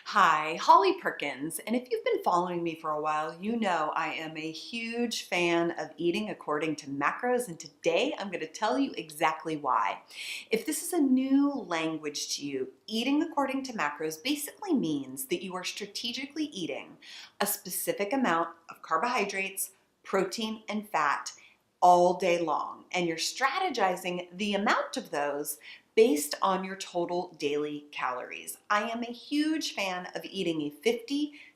Hi, Holly Perkins, and if you've been following me for a while, you know I am a huge fan of eating according to macros, and today I'm going to tell you exactly why. If this is a new language to you, eating according to macros basically means that you are strategically eating a specific amount of carbohydrates, protein, and fat all day long, and you're strategizing the amount of those based on your total daily calories. I am a huge fan of eating a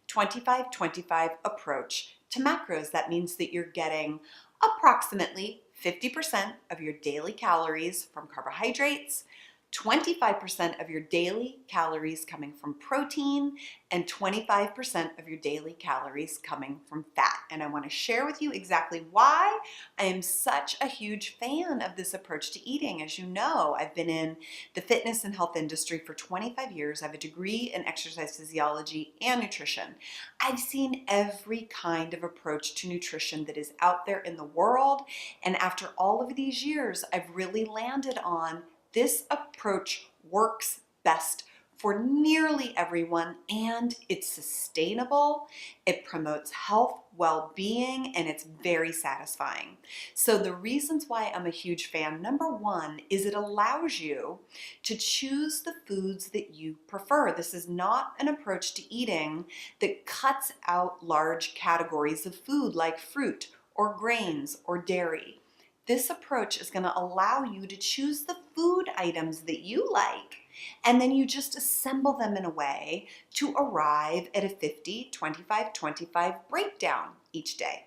50-25-25 approach to macros. That means that you're getting approximately 50% of your daily calories from carbohydrates, 25% of your daily calories coming from protein, and 25% of your daily calories coming from fat. And I want to share with you exactly why I am such a huge fan of this approach to eating. As you know, I've been in the fitness and health industry for 25 years. I have a degree in exercise physiology and nutrition. I've seen every kind of approach to nutrition that is out there in the world. And after all of these years, I've really landed on this approach works best for nearly everyone, and it's sustainable, it promotes health, well-being, and it's very satisfying. So the reasons why I'm a huge fan, number one, is it allows you to choose the foods that you prefer. This is not an approach to eating that cuts out large categories of food like fruit or grains or dairy. This approach is going to allow you to choose the food items that you like, and then you just assemble them in a way to arrive at a 50-25-25 breakdown each day.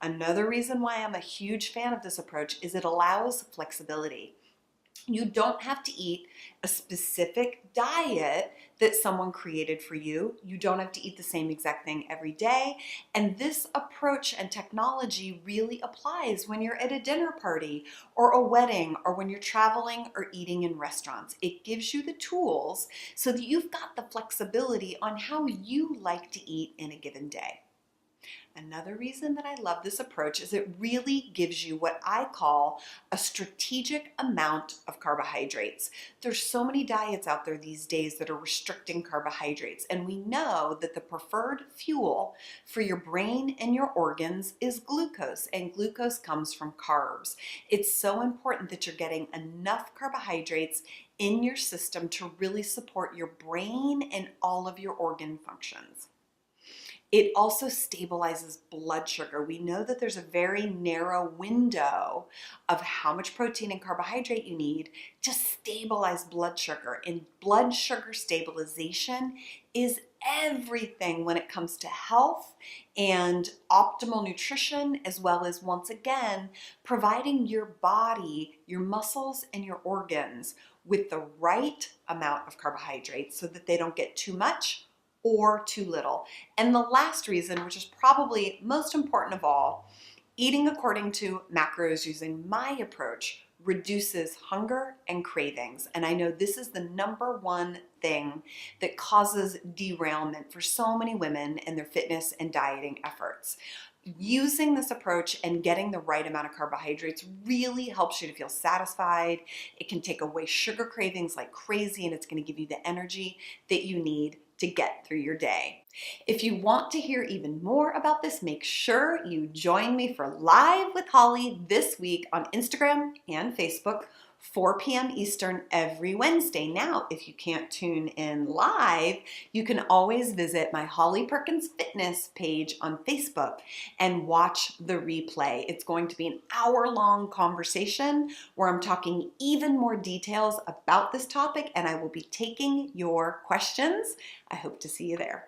Another reason why I'm a huge fan of this approach is it allows flexibility. You don't have to eat a specific diet that someone created for you. You don't have to eat the same exact thing every day. And this approach and technology really applies when you're at a dinner party or a wedding or when you're traveling or eating in restaurants. It gives you the tools so that you've got the flexibility on how you like to eat in a given day. Another reason that I love this approach is it really gives you what I call a strategic amount of carbohydrates. There's so many diets out there these days that are restricting carbohydrates, and we know that the preferred fuel for your brain and your organs is glucose, and glucose comes from carbs. It's so important that you're getting enough carbohydrates in your system to really support your brain and all of your organ functions. It also stabilizes blood sugar. We know that there's a very narrow window of how much protein and carbohydrate you need to stabilize blood sugar. And blood sugar stabilization is everything when it comes to health and optimal nutrition, as well as, once again, providing your body, your muscles, and your organs with the right amount of carbohydrates so that they don't get too much or too little. And the last reason, which is probably most important of all, eating according to macros using my approach reduces hunger and cravings. And I know this is the number one thing that causes derailment for so many women in their fitness and dieting efforts. Using this approach and getting the right amount of carbohydrates really helps you to feel satisfied. It can take away sugar cravings like crazy, and it's going to give you the energy that you need to get through your day. If you want to hear even more about this, make sure you join me for Live with Holly this week on Instagram and Facebook, 4 p.m. Eastern every Wednesday. Now, if you can't tune in live, you can always visit my Holly Perkins Fitness page on Facebook and watch the replay. It's going to be an hour-long conversation where I'm talking even more details about this topic, and I will be taking your questions. I hope to see you there.